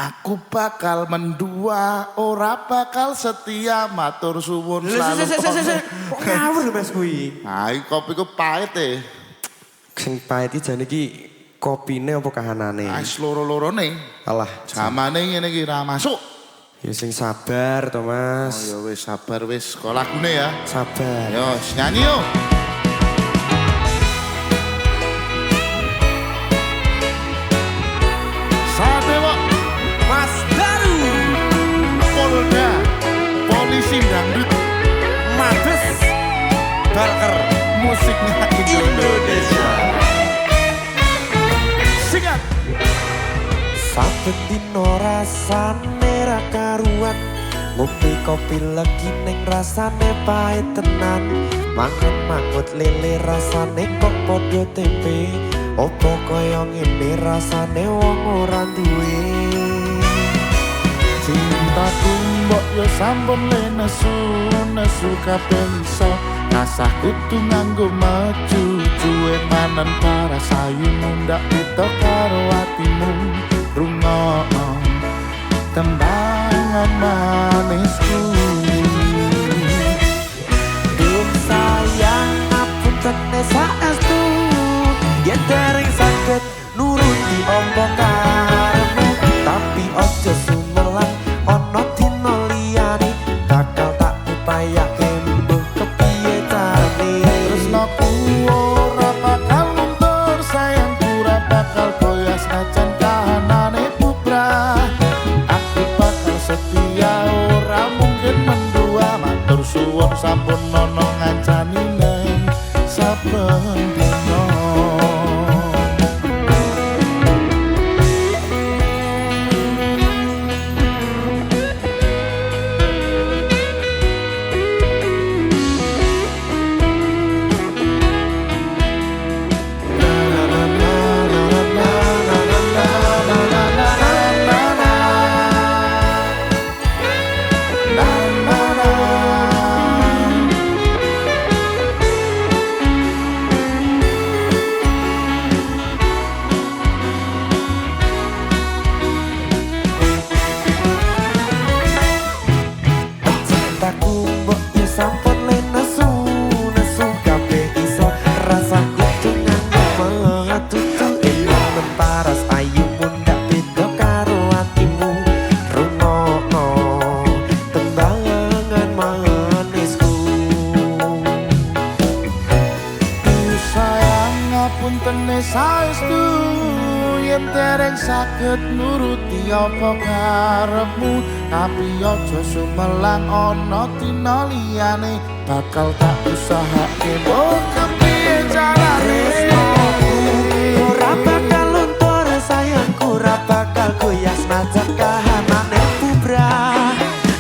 Aku bakal mendua, ora bakal setia, matur suwun selalu. Kok ngawur Mas kuwi? Nah, kopi ku pahit Sing pahit iki jane iki kopine apa kahanane? Ais loro-lorone. Alah, Jamane ngene iki ra masuk. ya sing sabar to Mas. Oh ya wis sabar wis, kok lagune ya. Sabar. Yo, nyanyi yo. Sadewa Mas Daru Polda Polisi Dangdut Mabes Barker musiknya Indonesia. Singat. Saben dino rasane ra karuan, ngopi kopi legi ning rasane pahit tenan. Mangan mangut lele rasane kok padha tempe, opo kaya ngene rasane wong ora duwe. Cintaku mbok yo sampun le nesu kabeh iso. Rasah kudu nganggo maju cuwe manen para sayumu ndak beda karo atimu. Rungokno tembangan manisku. Duh sayang ngapunten saestu, yen dereng saged nuruti ombo karepmu, tapi ojo sumelang ana dina liyane bakal tak upayake mbuh kepiye carane. Tresnaku ora bakal luntur, sayangku ora bakal goyah senajan kahanane bubrah. Aku bakal setia, ora mungkin mendua, matur suwun sampun nono ngancani neng saben dina. Cintaku mbok ya sampun le nesu kabeh iso, rasaku nganggo matutu ing paras ayumu ndak beda karo atimu. Rungokno tembangan manisku. Sayang ngapunten saestu, yen dereng saged nuruti apa karepmu, tapi aja sumelang ana dina liyane bakal tak usahake mbok kepiye carane. Ora bakal luntur sayangku, ora bakal goyah senajan kahanane bubrah.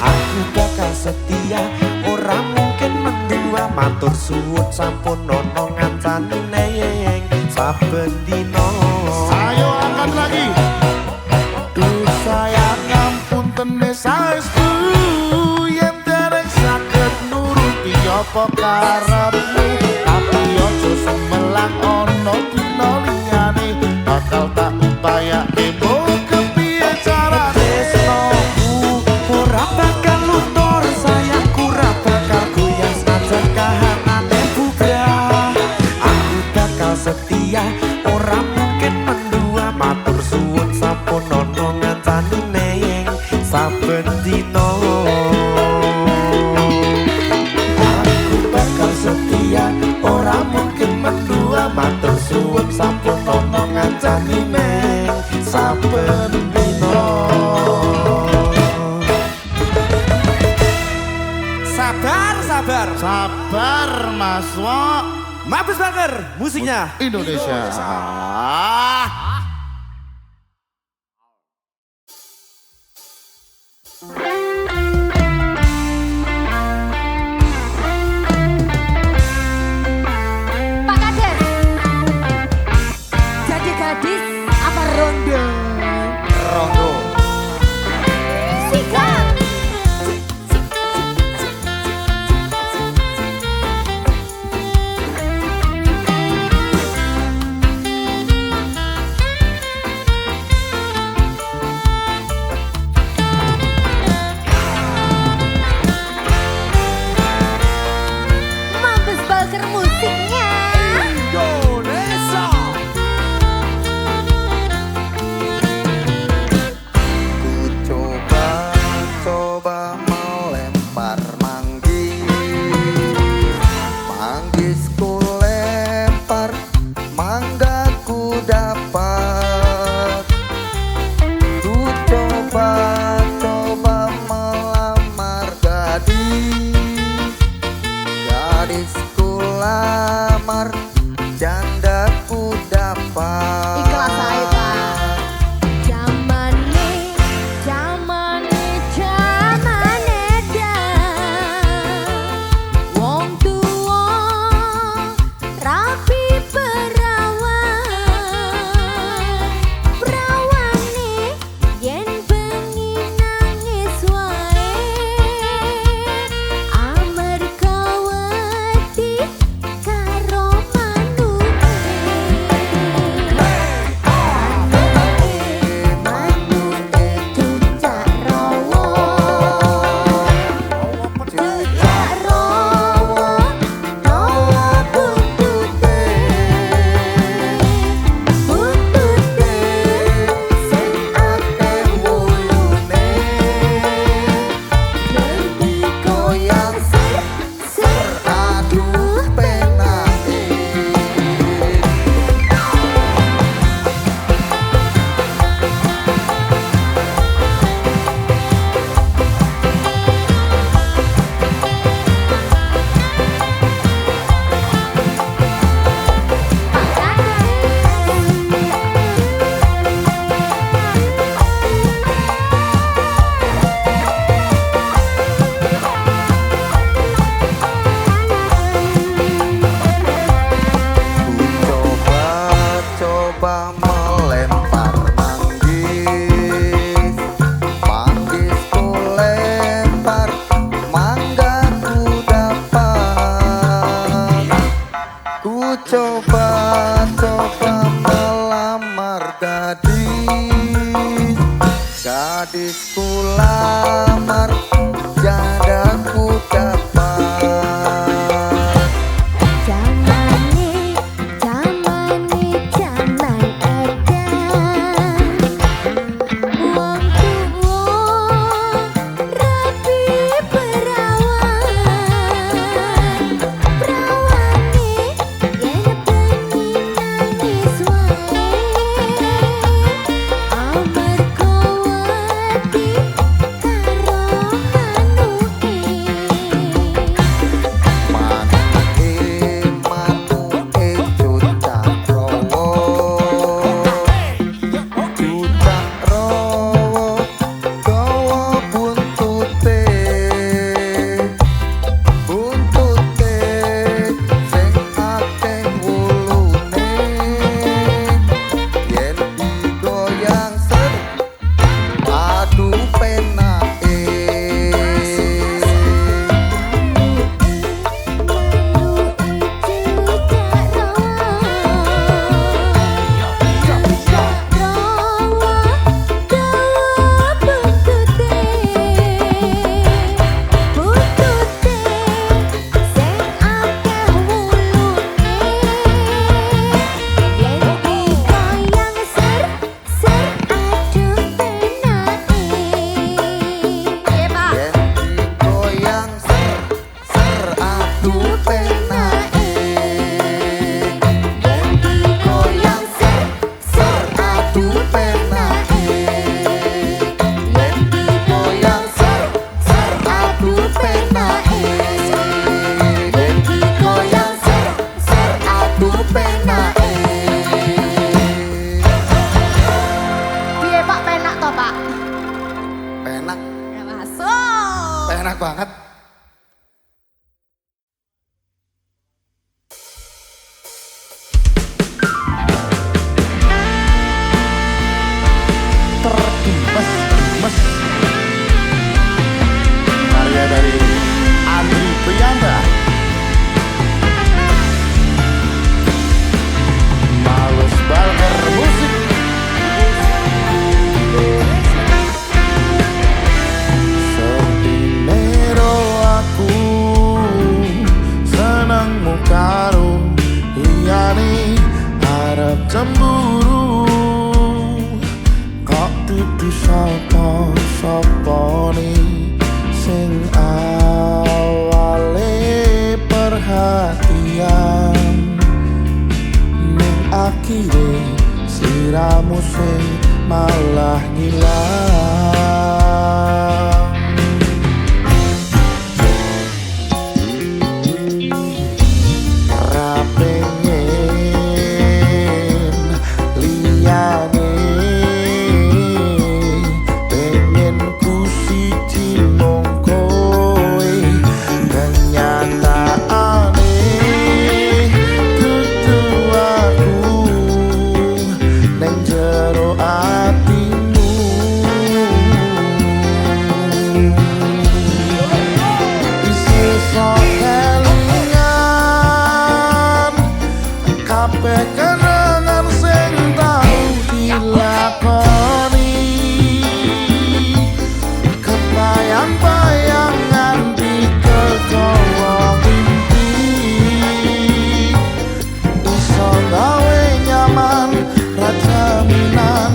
Aku bakal setia, ora mungkin mendua, matur suwun sampun ono ngancani neng saben dina. Ayo angkat lagi. Duh sayang ngapunten saestu, yen dereng saged nuruti apa karepmu, tapi aja sumelang ana dina liyane bakal tak upayake mbok kepiye carane. Tresnoku ora bakal luntur sayangku, ora bakal goyah senajan kahanane bubrah. Aku bakal setia, ora mungkin mendua, matur suwun sampun ono ngancani neng saben dina. Aku bakal setia, ora mungkin mendua, matur suwun sampun ono ngancani neng saben dina. Sabar. Sabar Mas Wok. Mabes Barker, musiknya Indonesia. Pak Kades, jadi gadis apa ronde? Rondo. Sikap. Gadisku lamar, jadaku dapat. Jamane, jamane, jaman edan. Wong tuwa rapi perawan. Prawane yen bengi nangis wae. Amarga wedi karo manuke. Manuke cucak rowo, cucak rowo, dawa buntute, buntute sing akeh wulune, yen digoyang ser, aduh penake. Goyang ser, ser aduh penake. Goyang ser, ser aduh penake. Goyang ser, ser aduh penake. Goyang ser, ser aduh penake. Piye Pak, penak to Pak? Penak, Ya masuk. penak banget. Terdimes, dimes. Karya dari Andri Prianda. Males Balker Musik. Sepinero aku senengmu karo liyane arep cemburu. Kok dudu sapa-sapane sing awale perhatian, ning akhire sliramu sing malah ngilang. Ra pengen liyane, pengen ku siji mung kowe. Kenyataane dudu aku ning jero atimu. Isi sok kelingan kabeh kenangan sing tau dilakoni. Kebayang-bayang nganti kegawa mimpi, iso gawe nyaman ra jaminan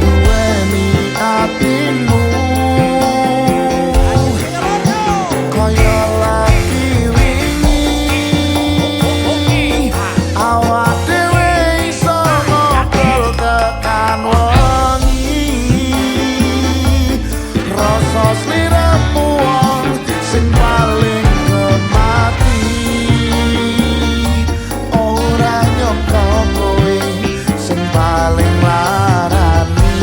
duweni atimu. Kaya lagi wingi awak dhewe iso ngobrol tekan wengi. Rasa sliramu wong sing paling kemati, ora nyangka kowe sing paling larani.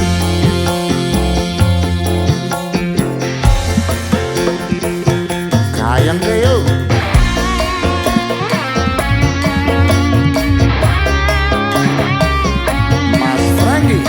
Kayang keyo Mas Franky.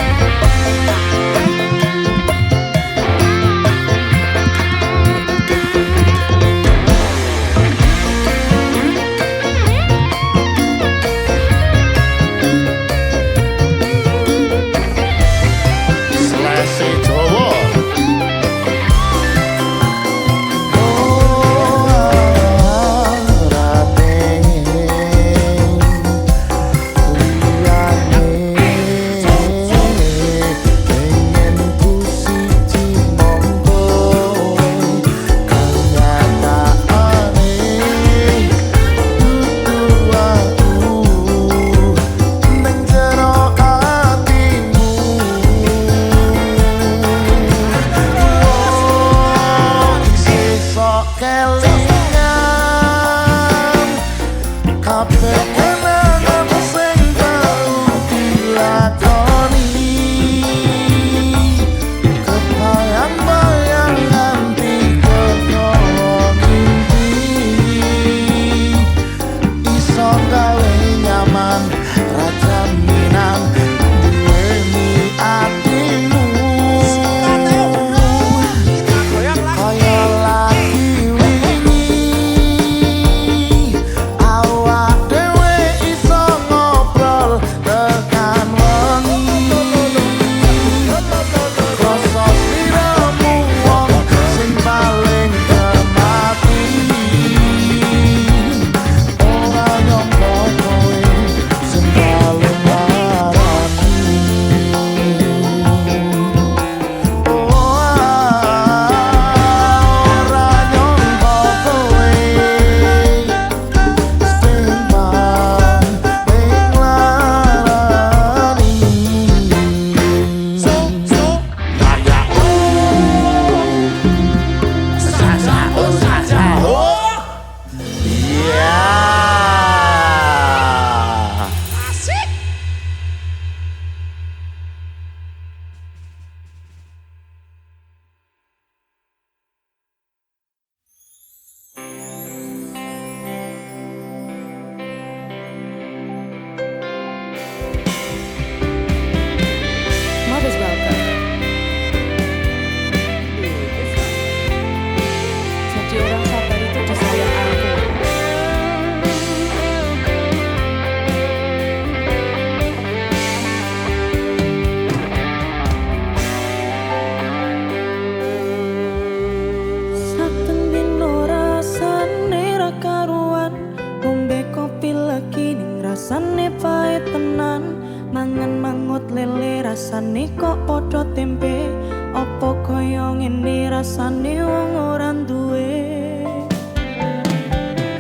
kok padha tempe. Apa kaya ngene rasane wong ora duwe.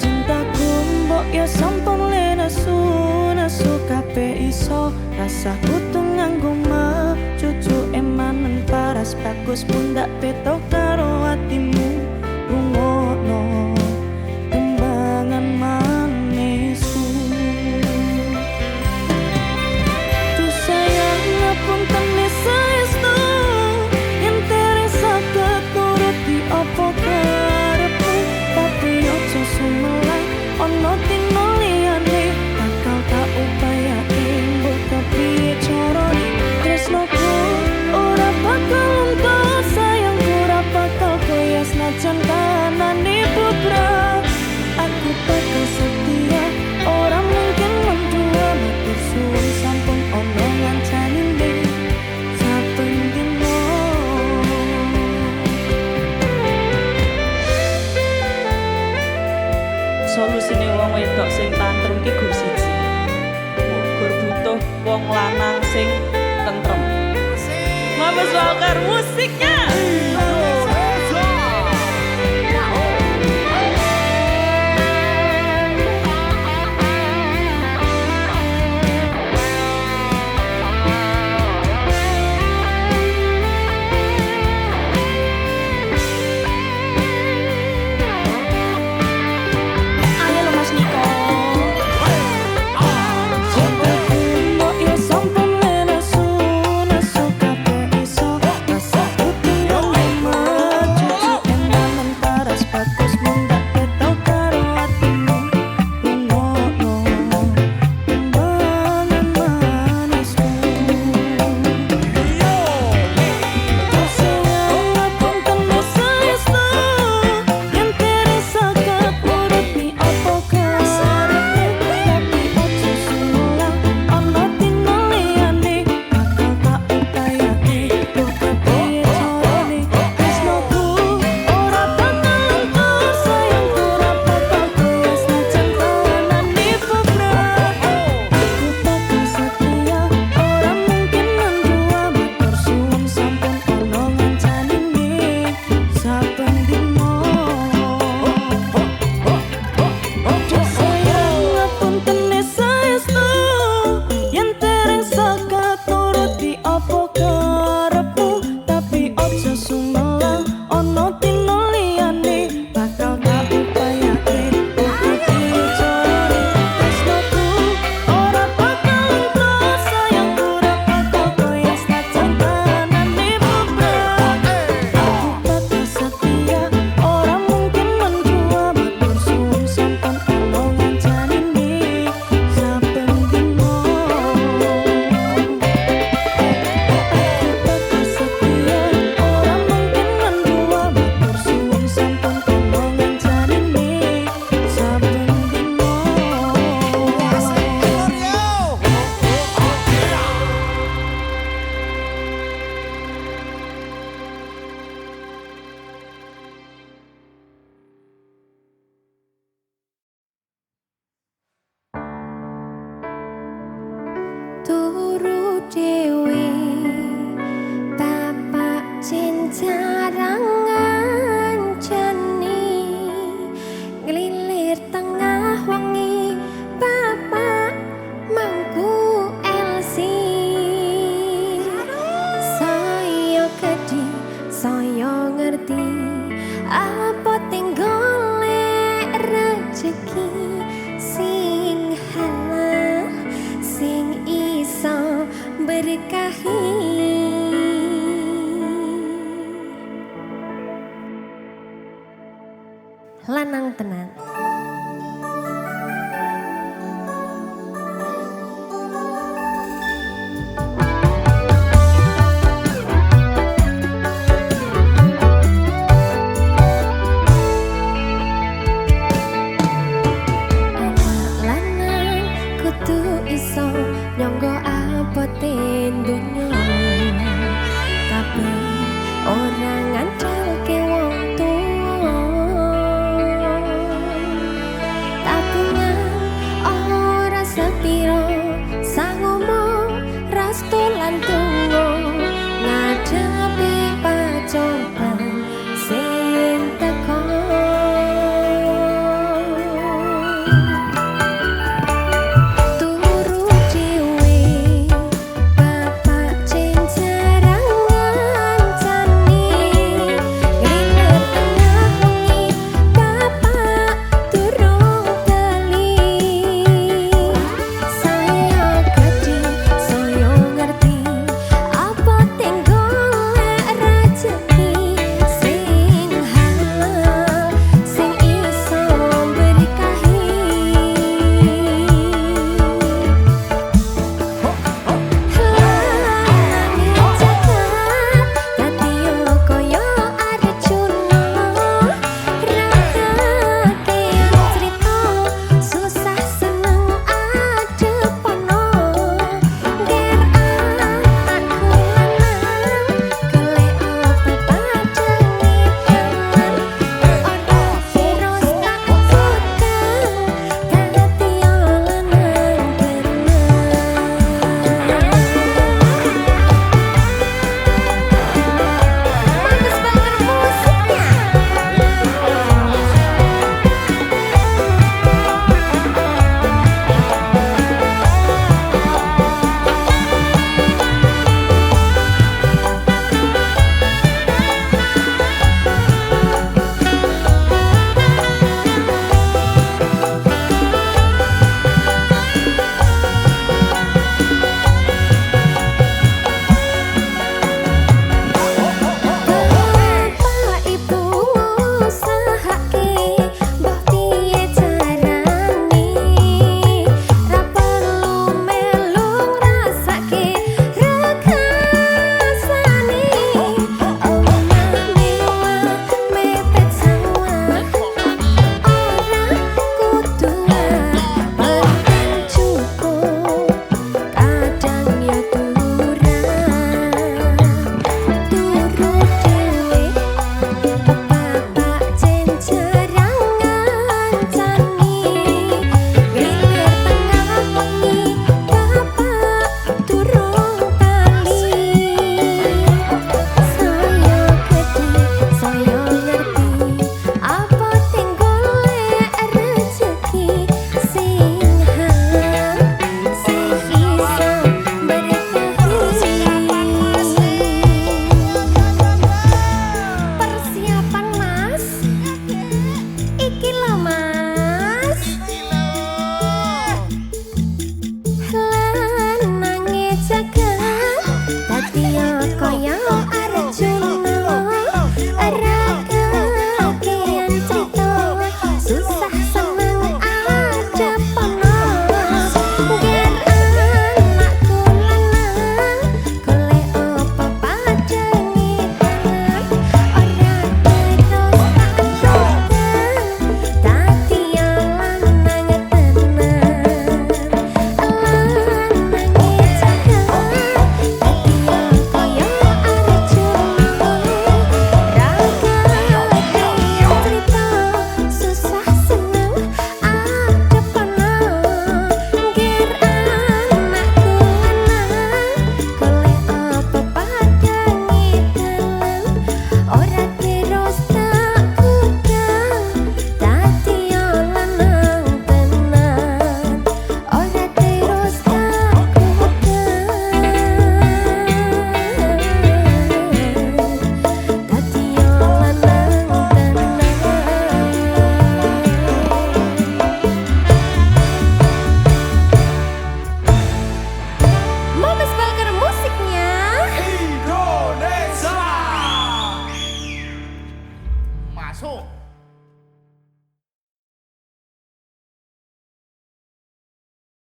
Cintaku mbok ya sampun le nesu kabeh iso. Rasaku tuh nganggo cucu emanen paras bagus pun ndak beto karo atimu. Rungokno tembangan manisku. Duh sayang ngapunten saestu yen teresa keturuti apa karepmu. Tapi ojo sumelang ono dino liyane bakal tak upayake mbok kepiye carane. Tresnoku ora bakal entuk sayangku ora bakal koyo senajan kanane bebrang. Aku bakal setia ora mungkin mendua matur suwun sampun ono ngancanine saben dino. Solusine wong wedok sing tantrum ki gur siji. Gur butuh wong lanang sing tentrem. Mabes Walker musiknya. Turu dewe bapak cincarang ngancani ngelilir tengah wengi bapak mangku elsi saya kedi saya ngerti apa tinggolek rezeki sing halal sing iso berkahi lanang tenan.